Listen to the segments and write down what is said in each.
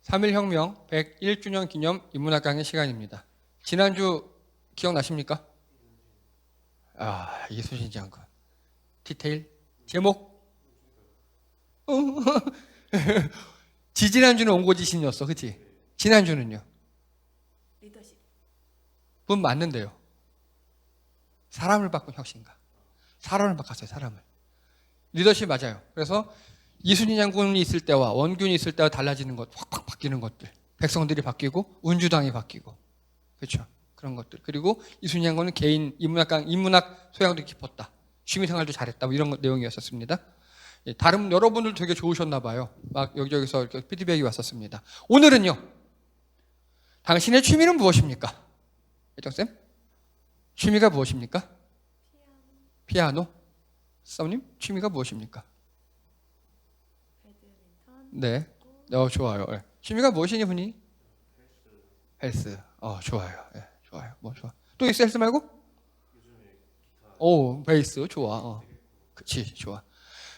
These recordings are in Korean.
3.1혁명 101주년 기념 인문학 강의 시간입니다. 지난주 기억나십니까? 이순신장군. 디테일? 제목? 지지난주는 온고지신이었어, 그치? 지난주는요? 리더십. 분 맞는데요. 사람을 바꾼 혁신가. 사람을 바꿨어요, 사람을. 리더십 맞아요. 그래서 이순신 장군이 있을 때와 원균이 있을 때와 달라지는 것, 확 바뀌는 것들. 백성들이 바뀌고 운주당이 바뀌고, 그렇죠? 그런 것들. 그리고 이순신 장군은 개인 인문학 소양도 깊었다. 취미생활도 잘했다. 뭐 이런 내용이었었습니다. 다른 여러분들 되게 좋으셨나 봐요. 막 여기저기서 이렇게 피드백이 왔었습니다. 오늘은요. 당신의 취미는 무엇입니까? 애정쌤? 취미가 무엇입니까? 피아노? 썸님? 취미가 무엇입니까? 배드민턴. 네. 좋아요. 네. 취미가 무엇이니, 분이? 헬스. 좋아요. 네, 좋아요. 뭐, 좋아. 또 있어, 헬스 말고? 베이스. 좋아. 그치, 좋아.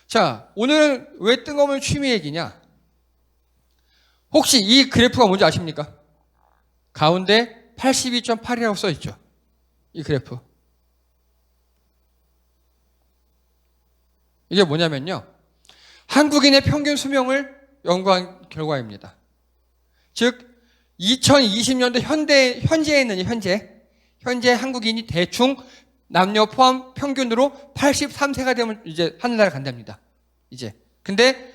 자, 오늘은 왜 뜬금없는 취미 얘기냐? 혹시 이 그래프가 뭔지 아십니까? 가운데 82.8이라고 써있죠. 이 그래프. 이게 뭐냐면요. 한국인의 평균 수명을 연구한 결과입니다. 즉 2020년도 현재 한국인이 대충 남녀 포함 평균으로 83세가 되면 이제 하늘나라 간답니다. 이제. 근데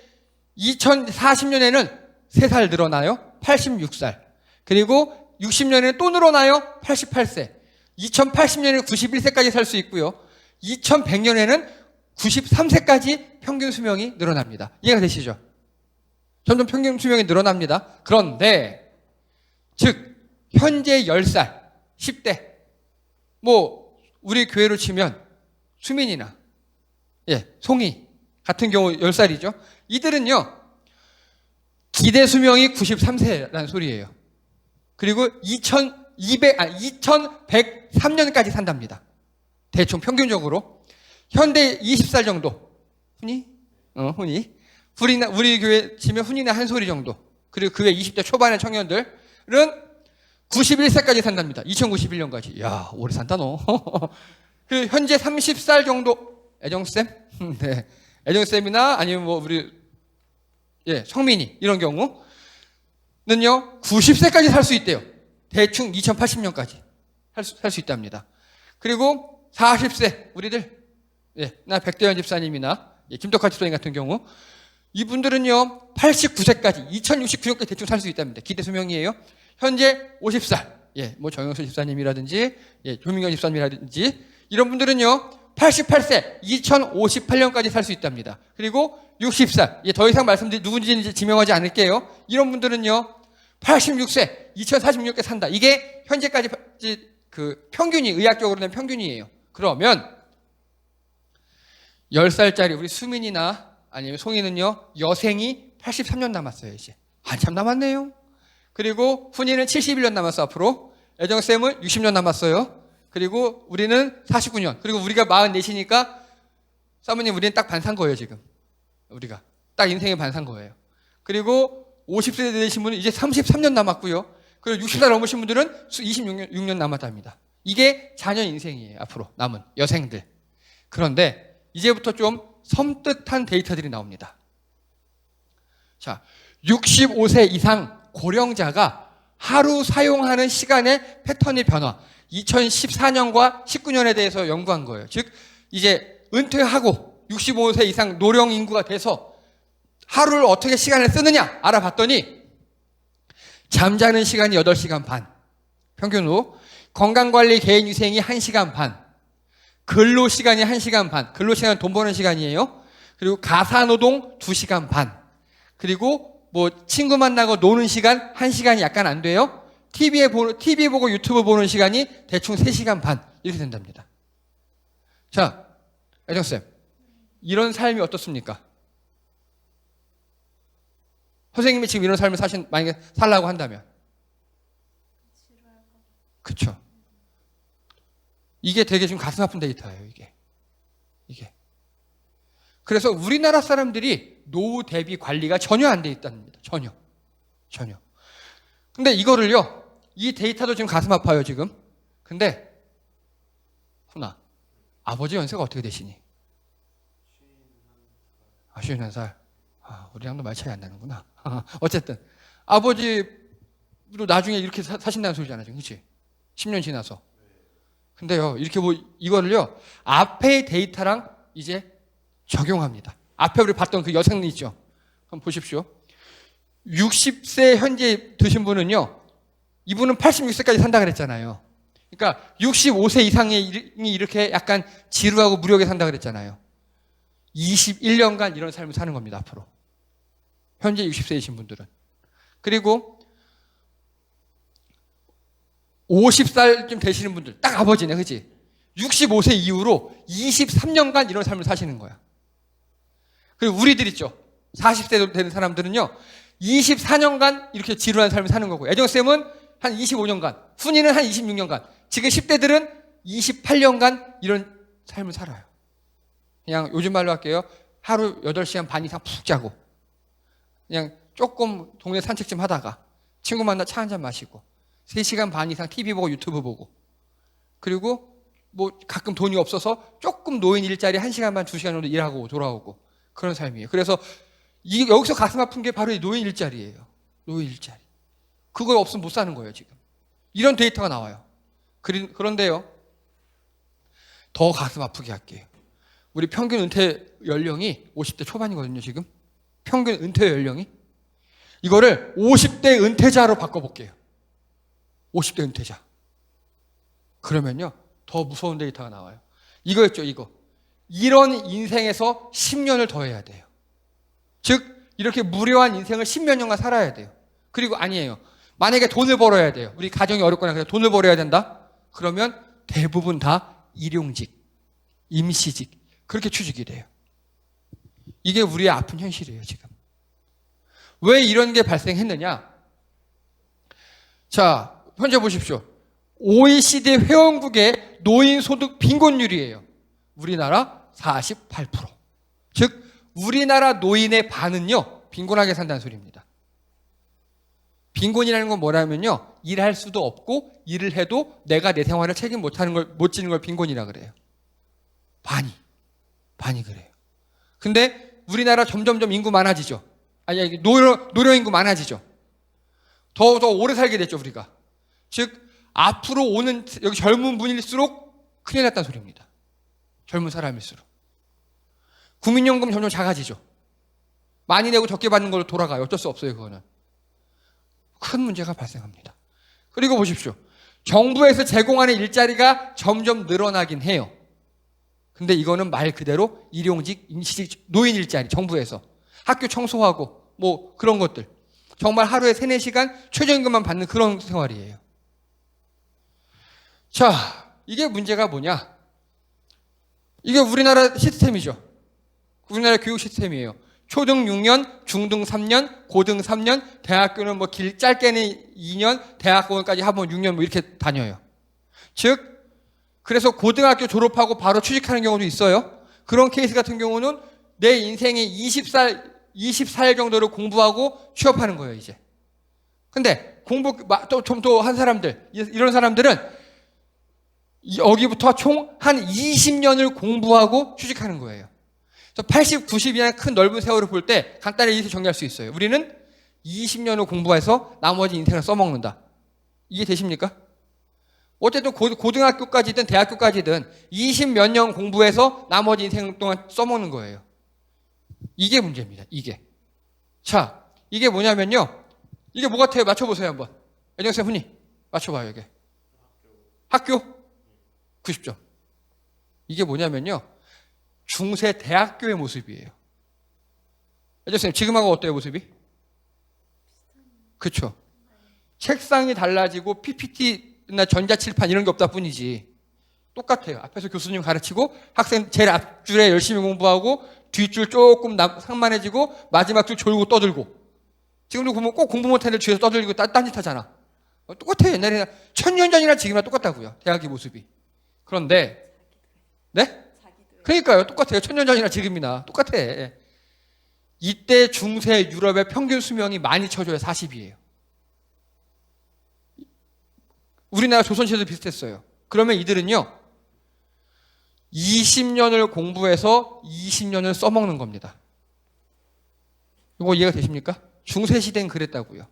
2040년에는 3살 늘어나요. 86살. 그리고 60년에는 또 늘어나요. 88세. 2080년에는 91세까지 살 수 있고요. 2100년에는 93세까지 평균 수명이 늘어납니다. 이해가 되시죠? 점점 평균 수명이 늘어납니다. 그런데 즉 현재 10살, 10대 뭐 우리 교회로 치면 수민이나 송이 같은 경우 10살이죠. 이들은요. 기대 수명이 93세라는 소리예요. 그리고 2103년까지 산답니다. 대충 평균적으로. 현대 20살 정도. 훈이? 우리 교회 치면 훈이나 한 소리 정도. 그리고 그 외 20대 초반의 청년들은 91세까지 산답니다. 2091년까지. 야, 오래 산다, 너. 그리고 현재 30살 정도. 애정쌤? 네. 애정쌤이나 아니면 뭐 우리, 성민이. 이런 경우는요, 90세까지 살 수 있대요. 대충 2080년까지 살 수 있답니다. 그리고 40세, 우리들. 나 백대현 집사님이나 김덕화 집사님 같은 경우 이분들은요 89세까지 2069년까지 대충 살 수 있답니다. 기대 수명이에요. 현재 50살 뭐 정영수 집사님이라든지 조민경 집사님이라든지 이런 분들은요 88세 2058년까지 살 수 있답니다. 그리고 60살 더 이상 누군지 지명하지 않을게요. 이런 분들은요 86세 2046년까지 산다. 이게 현재까지 그 평균이 의학적으로는 평균이에요. 그러면 10살짜리 우리 수민이나 아니면 송이는요, 여생이 83년 남았어요, 이제. 한참 남았네요. 그리고 훈이는 71년 남았어, 앞으로. 애정쌤은 60년 남았어요. 그리고 우리는 49년. 그리고 우리가 44이니까, 사모님, 우리는 딱 반 산 거예요, 지금. 우리가. 딱 인생의 반 산 거예요. 그리고 50세 되신 분은 이제 33년 남았고요. 그리고 60살 넘으신 분들은 26년 남았답니다. 이게 자녀 인생이에요, 앞으로 남은 여생들. 그런데, 이제부터 좀 섬뜩한 데이터들이 나옵니다. 자, 65세 이상 고령자가 하루 사용하는 시간의 패턴의 변화. 2014년과 19년에 대해서 연구한 거예요. 즉, 이제 은퇴하고 65세 이상 노령 인구가 돼서 하루를 어떻게 시간을 쓰느냐 알아봤더니 잠자는 시간이 8시간 반. 평균으로. 건강관리 개인위생이 1시간 반. 근로시간이 1시간 반. 근로시간은 돈 버는 시간이에요. 그리고 가사노동 2시간 반. 그리고 뭐 친구 만나고 노는 시간 1시간이 약간 안 돼요. TV 보고 유튜브 보는 시간이 대충 3시간 반. 이렇게 된답니다. 자, 애정쌤. 이런 삶이 어떻습니까? 선생님이 지금 이런 삶을 만약에 살라고 한다면. 그쵸. 이게 되게 지금 가슴 아픈 데이터예요, 이게. 그래서 우리나라 사람들이 노후 대비 관리가 전혀 안 돼 있답니다. 전혀. 근데 이거를요, 이 데이터도 지금 가슴 아파요, 지금. 근데, 훈아, 아버지 연세가 어떻게 되시니? 51살. 우리랑도 말 차이 안 나는구나. 어쨌든, 아버지도 나중에 이렇게 사신다는 소리잖아, 지금. 그치? 10년 지나서. 근데요, 이렇게 이거를요, 앞에 데이터랑 이제 적용합니다. 앞에 우리 봤던 그 여성 있죠? 한번 보십시오. 60세 현재 드신 분은요, 이분은 86세까지 산다 그랬잖아요. 그러니까 65세 이상이 이렇게 약간 지루하고 무력에 산다 그랬잖아요. 21년간 이런 삶을 사는 겁니다, 앞으로. 현재 60세이신 분들은. 그리고 50살쯤 되시는 분들, 딱 아버지네, 그치? 65세 이후로 23년간 이런 삶을 사시는 거야. 그리고 우리들 있죠? 40세 되는 사람들은요, 24년간 이렇게 지루한 삶을 사는 거고, 애정쌤은 한 25년간, 훈이는 한 26년간, 지금 10대들은 28년간 이런 삶을 살아요. 그냥 요즘 말로 할게요. 하루 8시간 반 이상 푹 자고, 그냥 조금 동네 산책 좀 하다가, 친구 만나 차 한잔 마시고, 3시간 반 이상 TV 보고 유튜브 보고, 그리고 뭐 가끔 돈이 없어서 조금 노인 일자리 1시간 반, 2시간 정도 일하고 돌아오고, 그런 삶이에요. 그래서 여기서 가슴 아픈 게 바로 이 노인 일자리예요. 노인 일자리. 그거 없으면 못 사는 거예요, 지금. 이런 데이터가 나와요. 그런데요, 더 가슴 아프게 할게요. 우리 평균 은퇴 연령이 50대 초반이거든요, 지금. 평균 은퇴 연령이. 이거를 50대 은퇴자로 바꿔볼게요. 50대 은퇴자. 그러면요, 더 무서운 데이터가 나와요. 이거였죠, 이거. 이런 인생에서 10년을 더 해야 돼요. 즉, 이렇게 무료한 인생을 10몇 년간 살아야 돼요. 그리고 아니에요. 만약에 돈을 벌어야 돼요. 우리 가정이 어렵거나 그래서 돈을 벌어야 된다? 그러면 대부분 다 일용직, 임시직, 그렇게 취직이 돼요. 이게 우리의 아픈 현실이에요, 지금. 왜 이런 게 발생했느냐? 자, 현재 보십시오. OECD 회원국의 노인소득 빈곤율이에요. 우리나라 48%. 즉, 우리나라 노인의 반은요, 빈곤하게 산다는 소리입니다. 빈곤이라는 건 뭐라면요, 일할 수도 없고, 일을 해도 내가 내 생활을 책임 못 지는 걸 빈곤이라 그래요. 반이 그래요. 근데 우리나라 점점점 인구 많아지죠. 아니, 노령 인구 많아지죠. 더 오래 살게 됐죠, 우리가. 즉, 앞으로 오는 여기 젊은 분일수록 큰일 났다는 소리입니다. 젊은 사람일수록. 국민연금 점점 작아지죠. 많이 내고 적게 받는 걸로 돌아가요. 어쩔 수 없어요, 그거는. 큰 문제가 발생합니다. 그리고 보십시오. 정부에서 제공하는 일자리가 점점 늘어나긴 해요. 근데 이거는 말 그대로 일용직, 임시직, 노인 일자리, 정부에서. 학교 청소하고, 뭐 그런 것들. 정말 하루에 3, 4시간 최저임금만 받는 그런 생활이에요. 자, 이게 문제가 뭐냐? 이게 우리나라 시스템이죠. 우리나라 교육 시스템이에요. 초등 6년, 중등 3년, 고등 3년, 대학교는 뭐 짧게는 2년, 대학원까지 합하면 6년 뭐 이렇게 다녀요. 즉, 그래서 고등학교 졸업하고 바로 취직하는 경우도 있어요. 그런 케이스 같은 경우는 내 인생의 24일 정도를 공부하고 취업하는 거예요, 이제. 근데 공부 좀 더 한 사람들, 이런 사람들은 여기부터 총 한 20년을 공부하고 취직하는 거예요. 80, 90이라는 큰 넓은 세월을 볼 때 간단히 이렇게 정리할 수 있어요. 우리는 20년을 공부해서 나머지 인생을 써먹는다. 이해 되십니까? 어쨌든 고등학교까지든 대학교까지든 20몇 년 공부해서 나머지 인생 동안 써먹는 거예요. 이게 문제입니다. 이게. 자, 이게 뭐냐면요. 이게 뭐 같아요? 맞춰보세요, 한번. 애정쌤, 훈이. 맞춰봐요, 이게. 학교? 90점. 이게 뭐냐면요. 중세 대학교의 모습이에요. 애정쌤, 지금하고 어때요, 모습이? 그쵸. 책상이 달라지고 PPT나 전자칠판 이런 게 없다 뿐이지. 똑같아요. 앞에서 교수님 가르치고 학생 제일 앞줄에 열심히 공부하고 뒷줄 조금 산만해지고 마지막 줄 졸고 떠들고. 지금도 보면 꼭 공부 못하는 애들 뒤에서 떠들고 딴짓 하잖아. 똑같아요. 옛날에나 1000년 전이나 지금이나 똑같다고요. 대학의 모습이. 그런데 네? 그러니까요. 똑같아요. 1000년 전이나 지금이나 똑같아. 이때 중세 유럽의 평균 수명이 많이 쳐줘야 40이에요. 우리나라 조선시대도 비슷했어요. 그러면 이들은요, 20년을 공부해서 20년을 써먹는 겁니다. 이거 이해가 되십니까? 중세시대는 그랬다고요.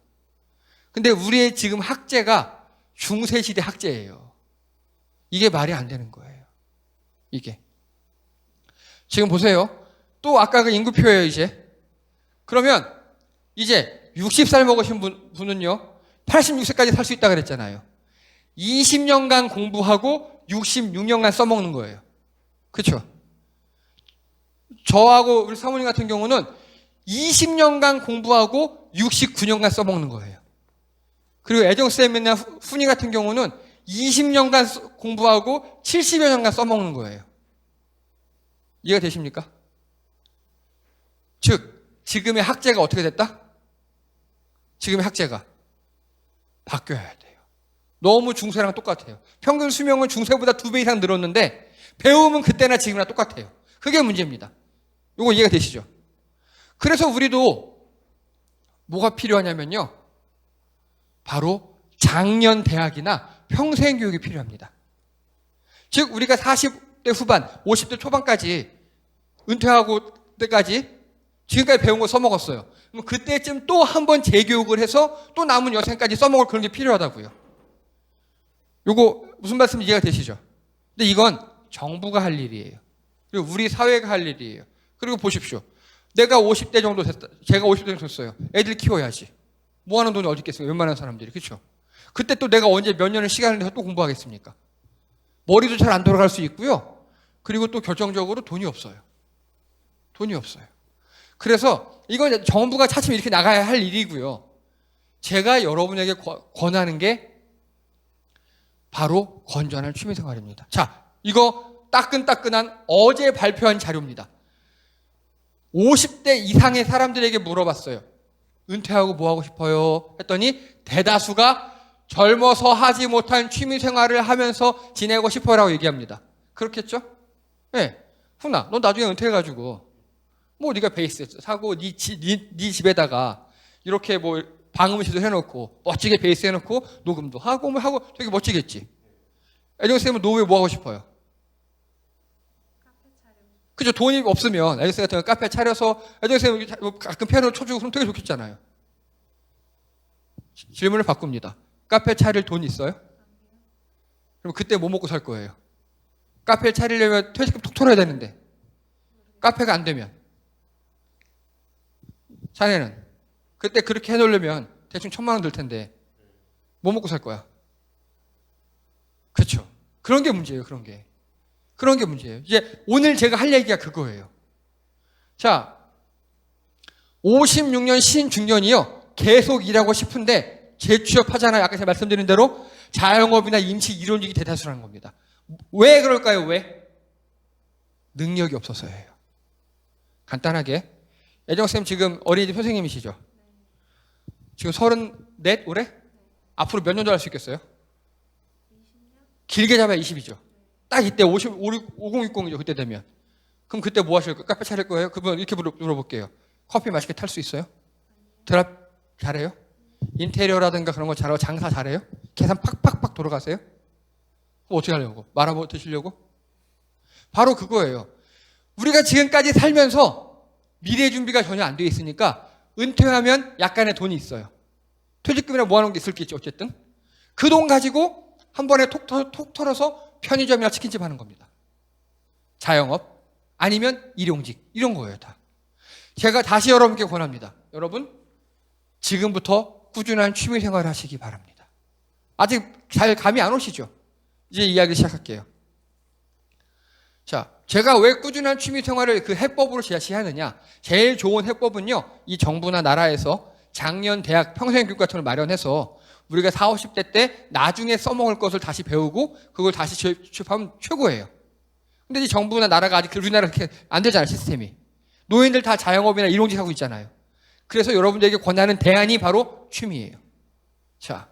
근데 우리의 지금 학제가 중세시대 학제예요. 이게 말이 안 되는 거예요. 이게. 지금 보세요. 또 아까 그 인구표예요, 이제. 그러면 이제 60살 먹으신 분은요, 86세까지 살 수 있다 그랬잖아요. 20년간 공부하고 66년간 써먹는 거예요. 그렇죠? 저하고 우리 사모님 같은 경우는 20년간 공부하고 69년간 써먹는 거예요. 그리고 애정쌤이나 훈이 같은 경우는 20년간 공부하고 70여 년간 써먹는 거예요. 이해가 되십니까? 즉, 지금의 학제가 어떻게 됐다? 지금의 학제가 바뀌어야 돼요. 너무 중세랑 똑같아요. 평균 수명은 중세보다 2배 이상 늘었는데 배움은 그때나 지금이나 똑같아요. 그게 문제입니다. 이거 이해가 되시죠? 그래서 우리도 뭐가 필요하냐면요, 바로 장년 대학이나 평생 교육이 필요합니다. 즉 우리가 40대 후반, 50대 초반까지 은퇴하고 때까지 지금까지 배운 거 써먹었어요. 그럼 그때쯤 또 한 번 재교육을 해서 또 남은 여생까지 써먹을 그런 게 필요하다고요. 요거 무슨 말씀 이해가 되시죠? 근데 이건 정부가 할 일이에요. 그리고 우리 사회가 할 일이에요. 그리고 보십시오. 내가 50대 정도 됐다. 제가 50대 정도 됐어요. 애들 키워야지. 뭐 하는 돈이 어디 있겠어요? 웬만한 사람들이. 그렇죠? 그때 또 내가 언제 몇 년을 시간을 내서 또 공부하겠습니까? 머리도 잘 안 돌아갈 수 있고요. 그리고 또 결정적으로 돈이 없어요. 돈이 없어요. 그래서 이건 정부가 차츰 이렇게 나가야 할 일이고요. 제가 여러분에게 권하는 게 바로 건전한 취미생활입니다. 자, 이거 따끈따끈한 어제 발표한 자료입니다. 50대 이상의 사람들에게 물어봤어요. 은퇴하고 뭐 하고 싶어요? 했더니 대다수가 젊어서 하지 못한 취미생활을 하면서 지내고 싶어라고 얘기합니다. 그렇겠죠? 네. 훈아, 너 나중에 은퇴해가지고 뭐 네가 베이스 사고 네 집에다가 이렇게 뭐 방음실도 해놓고 멋지게 베이스 해놓고 녹음도 하고 뭐 하고 되게 멋지겠지. 애정쌤은 노후에 뭐 하고 싶어요? 그죠? 돈이 없으면 애정쌤 같은 경우 카페 차려서 애정쌤 가끔 피아노 쳐주고 그럼 되게 좋겠잖아요. 질문을 바꿉니다. 카페 차릴 돈 있어요? 그럼 그때 뭐 먹고 살 거예요? 카페 차리려면 퇴직금 톡 털어야 되는데 카페가 안 되면 자네는 그때 그렇게 해놓으려면 대충 1,000만 원 들 텐데 뭐 먹고 살 거야? 그렇죠. 그런 게 문제예요. 그런 게 문제예요. 이제 오늘 제가 할 얘기가 그거예요. 자, 56년 신중년이요. 계속 일하고 싶은데 재취업하잖아요. 아까 제가 말씀드린 대로 자영업이나 임시 일원직이 대다수라는 겁니다. 왜 그럴까요? 왜? 능력이 없어서예요. 간단하게 애정쌤 지금 어린이집 선생님이시죠? 지금 34 올해? 앞으로 몇 년 더 할 수 있겠어요? 길게 잡아야 20이죠. 딱 이때 5060이죠. 그때 되면. 그럼 그때 뭐 하실 거예요? 카페 차릴 거예요? 그분 이렇게 물어볼게요. 커피 맛있게 탈 수 있어요? 드랍 잘해요? 인테리어라든가 그런 거 잘하고 장사 잘해요? 계산 팍팍팍 돌아가세요? 그럼 어떻게 하려고? 말아먹어 드시려고? 바로 그거예요. 우리가 지금까지 살면서 미래 준비가 전혀 안 돼 있으니까 은퇴하면 약간의 돈이 있어요. 퇴직금이나 모아놓은 게 있을겠지 어쨌든. 그 돈 가지고 한 번에 톡 털어서 편의점이나 치킨집 하는 겁니다. 자영업 아니면 일용직 이런 거예요 다. 제가 다시 여러분께 권합니다. 여러분 지금부터 꾸준한 취미생활을 하시기 바랍니다. 아직 잘 감이 안 오시죠? 이제 이야기 시작할게요. 자, 제가 왜 꾸준한 취미생활을 그 해법으로 제시하느냐? 제일 좋은 해법은요, 이 정부나 나라에서 작년 대학 평생교육 같은 걸 마련해서 우리가 40, 50대 때 나중에 써먹을 것을 다시 배우고 그걸 다시 취업하면 최고예요. 근데 이 정부나 나라가 아직 우리나라 그렇게 안 되잖아요, 시스템이. 노인들 다 자영업이나 일용직 하고 있잖아요. 그래서 여러분들에게 권하는 대안이 바로 취미예요. 자,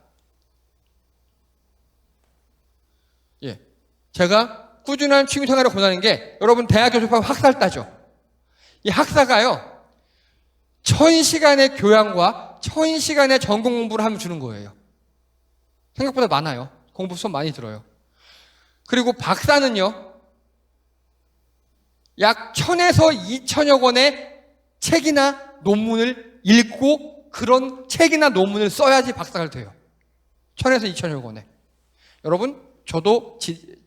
예, 제가 꾸준한 취미생활을 권하는 게 여러분 대학 졸업하면 학사를 따죠. 이 학사가요 1000시간의 교양과 1000시간의 전공 공부를 하면 주는 거예요. 생각보다 많아요. 공부 수업 많이 들어요. 그리고 박사는요, 약 1000에서 2000여 권의 책이나 논문을 읽고 그런 책이나 논문을 써야지 박사가 돼요. 1000에서 2000여 권에. 여러분, 저도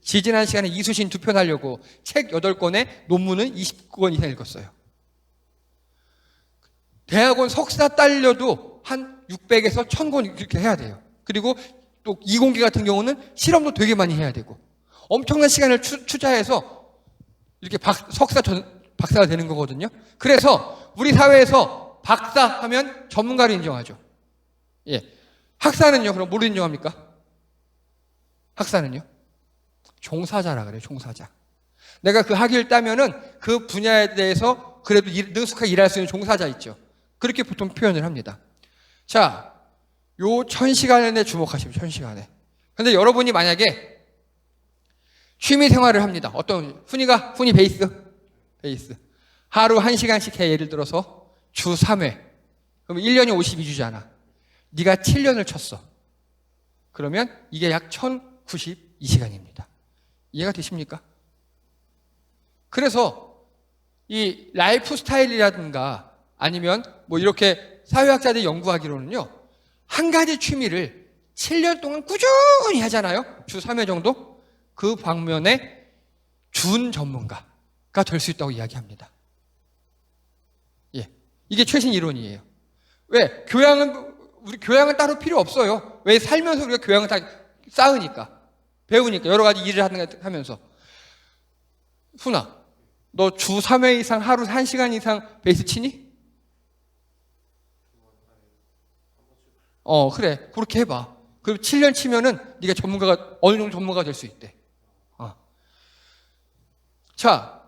지지난 시간에 이수신 2편 하려고 책 8권에 논문은 20권 이상 읽었어요. 대학원 석사 따려도 한 600에서 1000권 이렇게 해야 돼요. 그리고 또 이공계 같은 경우는 실험도 되게 많이 해야 되고 엄청난 시간을 투자해서 이렇게 박사가 되는 거거든요. 그래서 우리 사회에서 박사 하면 전문가를 인정하죠. 예. 학사는요, 그럼 뭐를 인정합니까? 학사는요? 종사자라 그래요, 종사자. 내가 그 학위를 따면은 그 분야에 대해서 그래도 능숙하게 일할 수 있는 종사자 있죠. 그렇게 보통 표현을 합니다. 자, 요 1000시간에 주목하시면 1000시간에. 근데 여러분이 만약에 취미 생활을 합니다. 어떤, 훈이 베이스. 하루 1시간씩 해, 예를 들어서 주 3회. 그럼 1년이 52주잖아. 네가 7년을 쳤어. 그러면 이게 약 1092시간입니다. 이해가 되십니까? 그래서 이 라이프 스타일이라든가 아니면 뭐 이렇게 사회학자들이 연구하기로는요, 한 가지 취미를 7년 동안 꾸준히 하잖아요. 주 3회 정도. 그 방면에 준 전문가가 될 수 있다고 이야기합니다. 예. 이게 최신 이론이에요. 왜? 우리 교양은 따로 필요 없어요. 왜? 살면서 우리가 교양을 다 쌓으니까. 배우니까. 여러 가지 일을 하면서. 훈아, 너 주 3회 이상 하루 1시간 이상 베이스 치니? 그래. 그렇게 해봐. 그리고 7년 치면은 네가 어느 정도 전문가가 될 수 있대. 자,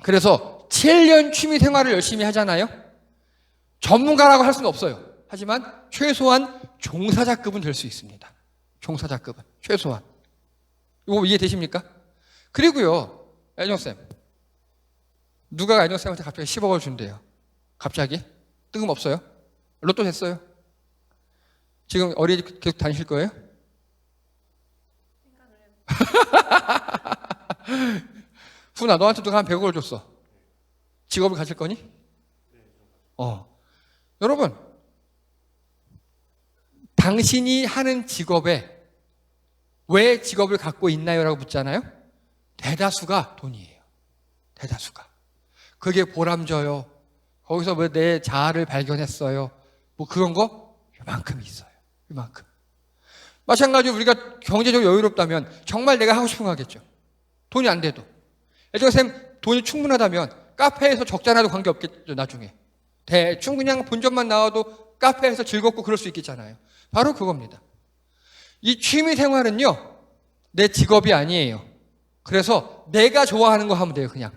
그래서 7년 취미 생활을 열심히 하잖아요. 전문가라고 할 수는 없어요. 하지만 최소한 종사자급은 될 수 있습니다. 종사자급은 최소한. 이거 이해되십니까? 그리고요, 애정쌤, 누가 애정쌤한테 갑자기 10억을 준대요. 갑자기? 뜬금없어요? 로또 됐어요. 지금 어린이집 계속 다니실 거예요? 훈아, 너한테 누가 한 100억을 줬어. 직업을 가질 거니? 여러분, 당신이 하는 직업에 왜 직업을 갖고 있나요? 라고 묻잖아요. 대다수가 돈이에요. 대다수가. 그게 보람져요. 거기서 왜 내 자아를 발견했어요. 뭐 그런 거 이만큼 있어요. 이만큼. 마찬가지로 우리가 경제적으로 여유롭다면 정말 내가 하고 싶은 거 하겠죠. 돈이 안 돼도. 애정쌤 돈이 충분하다면 카페에서 적잖아도 관계없겠죠, 나중에. 대충 그냥 본전만 나와도 카페에서 즐겁고 그럴 수 있겠잖아요. 바로 그겁니다. 이 취미 생활은요, 내 직업이 아니에요. 그래서 내가 좋아하는 거 하면 돼요, 그냥.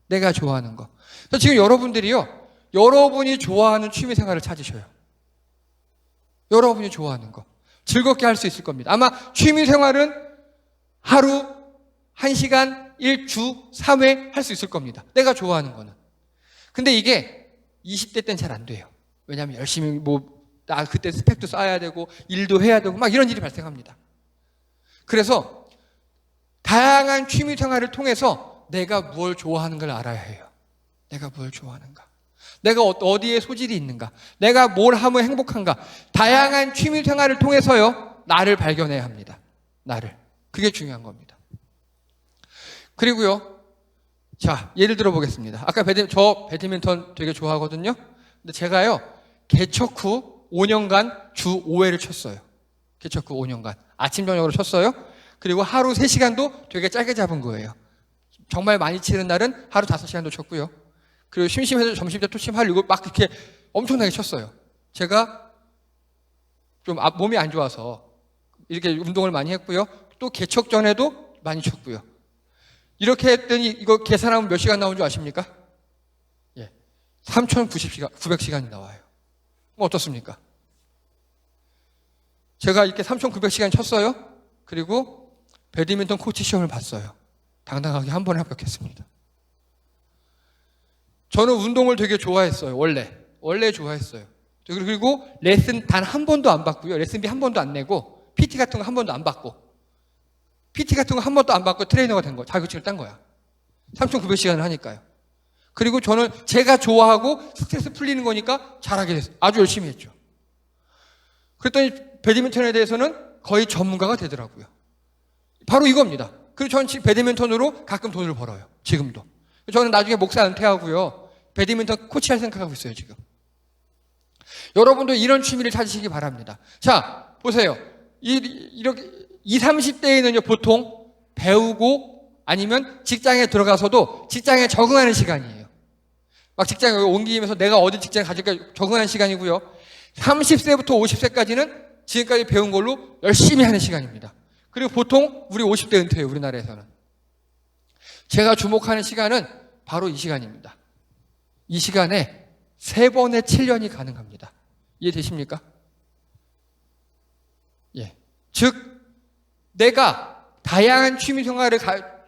내가 좋아하는 거. 그래서 지금 여러분들이요, 여러분이 좋아하는 취미 생활을 찾으셔요. 여러분이 좋아하는 거. 즐겁게 할 수 있을 겁니다. 아마 취미 생활은 하루 1시간 1주 3회 할 수 있을 겁니다. 내가 좋아하는 거는. 근데 이게 20대 때는 잘 안 돼요. 왜냐하면 열심히 그때 스펙도 쌓아야 되고 일도 해야 되고 막 이런 일이 발생합니다. 그래서 다양한 취미 생활을 통해서 내가 뭘 좋아하는 걸 알아야 해요. 내가 뭘 좋아하는가. 내가 어디에 소질이 있는가. 내가 뭘 하면 행복한가. 다양한 취미 생활을 통해서요, 나를 발견해야 합니다. 나를. 그게 중요한 겁니다. 그리고요, 자, 예를 들어 보겠습니다. 아까 저 배드민턴 되게 좋아하거든요. 근데 제가요, 개척 후 5년간 주 5회를 쳤어요. 개척 후 5년간. 아침, 저녁으로 쳤어요. 그리고 하루 3시간도 되게 짧게 잡은 거예요. 정말 많이 치는 날은 하루 5시간도 쳤고요. 그리고 심심해서 점심때 또 하려고 막 이렇게 엄청나게 쳤어요. 제가 좀 몸이 안 좋아서 이렇게 운동을 많이 했고요. 또 개척 전에도 많이 쳤고요. 이렇게 했더니 이거 계산하면 몇 시간 나온 줄 아십니까? 예. 3,900시간이 나와요. 어떻습니까? 제가 이렇게 3,900시간 쳤어요. 그리고 배드민턴 코치 시험을 봤어요. 당당하게 한 번에 합격했습니다. 저는 운동을 되게 좋아했어요. 원래 좋아했어요. 그리고 레슨 단 한 번도 안 받고요. 레슨비 한 번도 안 내고 PT 같은 거 한 번도 안 받고 PT 같은 거 한 번도 안 받고 트레이너가 된 거, 자격증을 딴 거야. 3,900시간을 하니까요. 그리고 저는 제가 좋아하고 스트레스 풀리는 거니까 잘하게 됐어요. 아주 열심히 했죠. 그랬더니 배드민턴에 대해서는 거의 전문가가 되더라고요. 바로 이겁니다. 그리고 저는 지금 배드민턴으로 가끔 돈을 벌어요. 지금도. 저는 나중에 목사 은퇴하고요. 배드민턴 코치할 생각하고 있어요, 지금. 여러분도 이런 취미를 찾으시기 바랍니다. 자, 보세요. 이렇게 20, 30대에는요, 보통 배우고 아니면 직장에 들어가서도 직장에 적응하는 시간이에요. 막 직장에 옮기면서 내가 어디 직장에 가질까 적응하는 시간이고요. 30세부터 50세까지는 지금까지 배운 걸로 열심히 하는 시간입니다. 그리고 보통 우리 50대 은퇴예요, 우리나라에서는. 제가 주목하는 시간은 바로 이 시간입니다. 이 시간에 3번의 7년이 가능합니다. 이해되십니까? 예. 즉, 내가 다양한 취미 생활을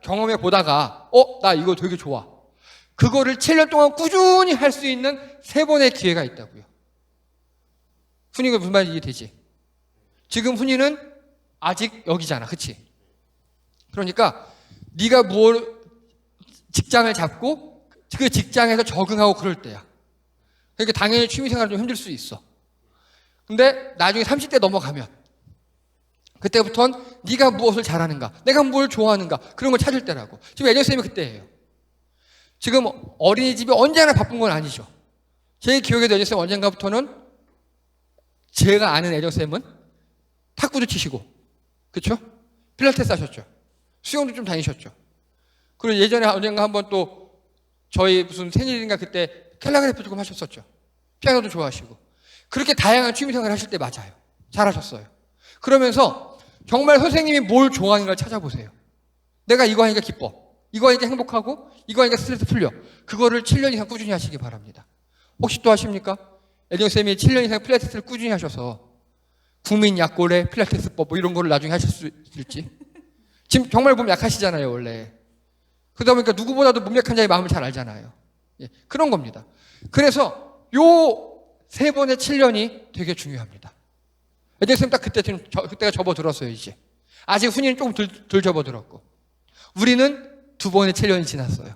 경험해 보다가, 나 이거 되게 좋아. 그거를 7년 동안 꾸준히 할 수 있는 3번의 기회가 있다고요. 훈이가 무슨 말인지 이해되지? 지금 훈이는 아직 여기잖아, 그치? 그러니까 네가 직장을 잡고 그 직장에서 적응하고 그럴 때야. 그러니까 당연히 취미생활은 좀 힘들 수 있어. 근데 나중에 30대 넘어가면 그때부터는 네가 무엇을 잘하는가, 내가 뭘 좋아하는가 그런 걸 찾을 때라고. 지금 애정쌤이 그때예요. 지금 어린이집이 언제나 바쁜 건 아니죠. 제 기억에도 애정쌤 언젠가부터는 제가 아는 애정쌤은 탁구도 치시고, 그렇죠? 필라테스 하셨죠. 수영도 좀 다니셨죠. 그리고 예전에 언젠가 한번 또 저희 무슨 생일인가 그때 캘리그래피 조금 하셨었죠. 피아노도 좋아하시고. 그렇게 다양한 취미생활을 하실 때 맞아요. 잘하셨어요. 그러면서 정말 선생님이 뭘 좋아하는가를 찾아보세요. 내가 이거 하니까 기뻐. 이거 하니까 행복하고, 이거 하니까 스트레스 풀려. 그거를 7년 이상 꾸준히 하시기 바랍니다. 혹시 또 하십니까? 애정쌤이 7년 이상 필라테스를 꾸준히 하셔서 국민약골의 필라테스법 뭐 이런 거를 나중에 하실 수 있을지. 지금 정말 몸 약하시잖아요, 원래. 그러다 보니까 누구보다도 몸 약한 자의 마음을 잘 알잖아요. 예, 그런 겁니다. 그래서 요 3번의 7년이 되게 중요합니다. 애정쌤 딱 그때가 접어들었어요, 이제. 아직 훈이는 조금 덜 접어들었고. 우리는 2번의 7년이 지났어요.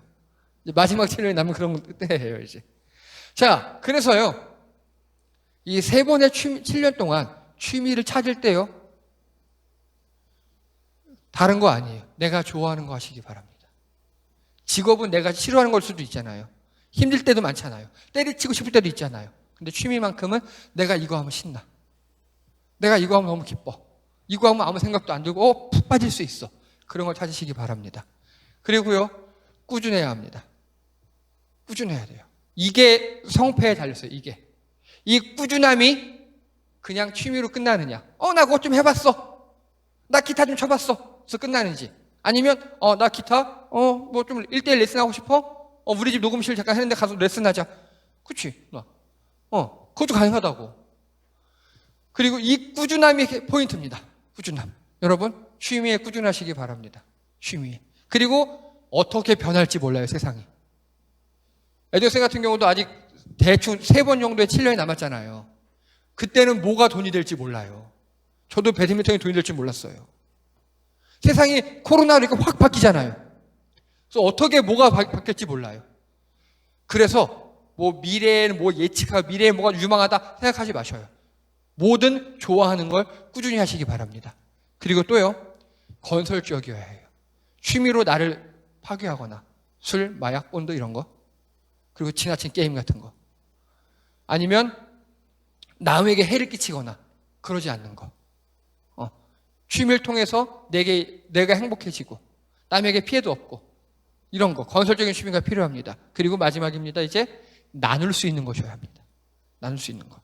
이제 마지막 7년이 남은 그런 때예요, 이제. 자, 그래서요. 이 3번의 7년 동안 취미를 찾을 때요. 다른 거 아니에요. 내가 좋아하는 거 하시기 바랍니다. 직업은 내가 싫어하는 걸 수도 있잖아요. 힘들 때도 많잖아요. 때려치고 싶을 때도 있잖아요. 근데 취미만큼은 내가 이거 하면 신나. 내가 이거 하면 너무 기뻐. 이거 하면 아무 생각도 안 들고 푹 빠질 수 있어. 그런 걸 찾으시기 바랍니다. 그리고요. 꾸준해야 합니다. 꾸준해야 돼요. 이게 성패에 달렸어요. 이게. 이 꾸준함이 그냥 취미로 끝나느냐. 나 그것 좀 해봤어. 나 기타 좀 쳐봤어. 그래서 끝나는지. 아니면 나 기타 뭐 좀 1대1 레슨하고 싶어? 우리 집 녹음실 잠깐 했는데 가서 레슨하자. 그치? 그것도 가능하다고. 그리고 이 꾸준함이 포인트입니다. 꾸준함. 여러분 취미에 꾸준하시기 바랍니다. 취미에. 그리고 어떻게 변할지 몰라요, 세상이. 애정쌤 같은 경우도 아직 대충 3번 정도의 7년이 남았잖아요. 그때는 뭐가 돈이 될지 몰라요. 저도 배드민턴이 돈이 될지 몰랐어요. 세상이 코로나로 이렇게 확 바뀌잖아요. 그래서 어떻게 뭐가 바뀔지 몰라요. 그래서 뭐 미래에는 뭐 예측하고 미래에 뭐가 유망하다 생각하지 마셔요. 뭐든 좋아하는 걸 꾸준히 하시기 바랍니다. 그리고 또요, 건설적이어야 해요. 취미로 나를 파괴하거나 술, 마약, 본드 이런 거, 그리고 지나친 게임 같은 거, 아니면 남에게 해를 끼치거나 그러지 않는 거. 취미를 통해서 내가 행복해지고 남에게 피해도 없고 이런 거, 건설적인 취미가 필요합니다. 그리고 마지막입니다. 이제 나눌 수 있는 것이어야 합니다. 나눌 수 있는 거.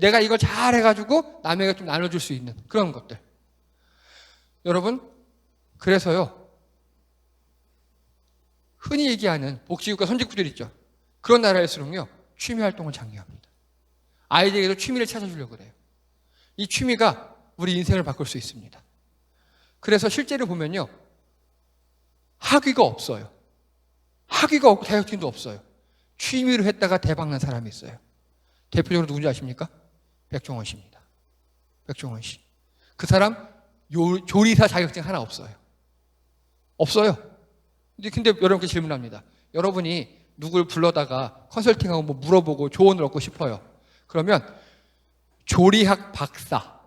내가 이걸 잘 해가지고 남에게 좀 나눠줄 수 있는 그런 것들. 여러분, 그래서요, 흔히 얘기하는 복지국가 선진국들 있죠. 그런 나라일수록요, 취미 활동을 장려합니다. 아이들에게도 취미를 찾아주려고 그래요. 이 취미가 우리 인생을 바꿀 수 있습니다. 그래서 실제로 보면요, 학위가 없어요. 학위가 없고 자격증도 없어요. 취미로 했다가 대박난 사람이 있어요. 대표적으로 누군지 아십니까? 백종원 씨입니다. 백종원 씨. 그 사람 조리사 자격증 하나 없어요. 없어요. 근데 여러분께 질문합니다. 여러분이 누굴 불러다가 컨설팅하고 뭐 물어보고 조언을 얻고 싶어요. 그러면 조리학 박사,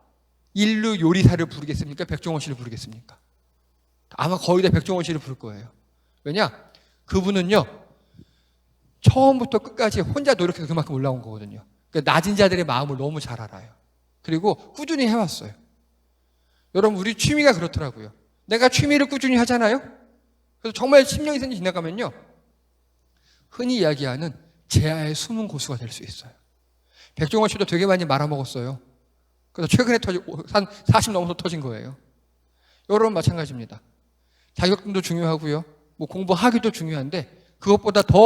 인류 요리사를 부르겠습니까? 백종원 씨를 부르겠습니까? 아마 거의 다 백종원 씨를 부를 거예요. 왜냐? 그분은요, 처음부터 끝까지 혼자 노력해서 그만큼 올라온 거거든요. 그러니까 낮은 자들의 마음을 너무 잘 알아요. 그리고 꾸준히 해왔어요. 여러분, 우리 취미가 그렇더라고요. 내가 취미를 꾸준히 하잖아요? 그래서 정말 10년이 지나가면요, 흔히 이야기하는 제아의 숨은 고수가 될 수 있어요. 백종원 씨도 되게 많이 말아먹었어요. 그래서 최근에 한 40 넘어서 터진 거예요. 여러분 마찬가지입니다. 자격증도 중요하고요. 뭐 공부하기도 중요한데 그것보다 더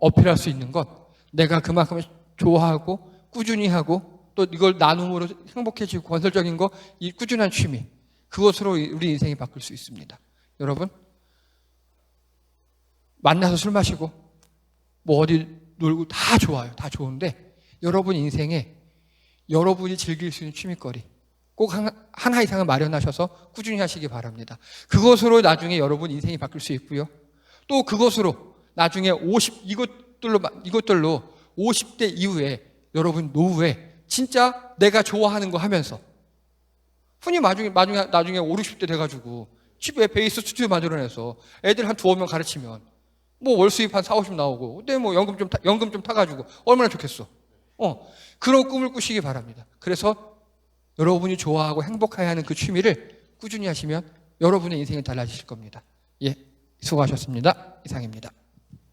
어필할 수 있는 것, 내가 그만큼 좋아하고 꾸준히 하고 또 이걸 나눔으로 행복해지고 건설적인 거, 이 꾸준한 취미, 그것으로 우리 인생이 바뀔 수 있습니다. 여러분, 만나서 술 마시고 뭐 어디 놀고 다 좋아요. 다 좋은데 여러분 인생에 여러분이 즐길 수 있는 취미거리 꼭 하나 이상은 마련하셔서 꾸준히 하시기 바랍니다. 그것으로 나중에 여러분 인생이 바뀔 수 있고요. 또 그것으로 나중에 이것들로 50대 이후에 여러분 노후에 진짜 내가 좋아하는 거 하면서 흔히 나중에 5, 60대 돼가지고 집에 베이스 스튜디오 만들어내서 애들 한 두어 명 가르치면 뭐 월 수입 한 4, 50 나오고 근데 뭐 연금 좀 타가지고 얼마나 좋겠어. 그런 꿈을 꾸시기 바랍니다. 그래서 여러분이 좋아하고 행복해야 하는 그 취미를 꾸준히 하시면 여러분의 인생이 달라지실 겁니다. 예, 수고하셨습니다. 이상입니다.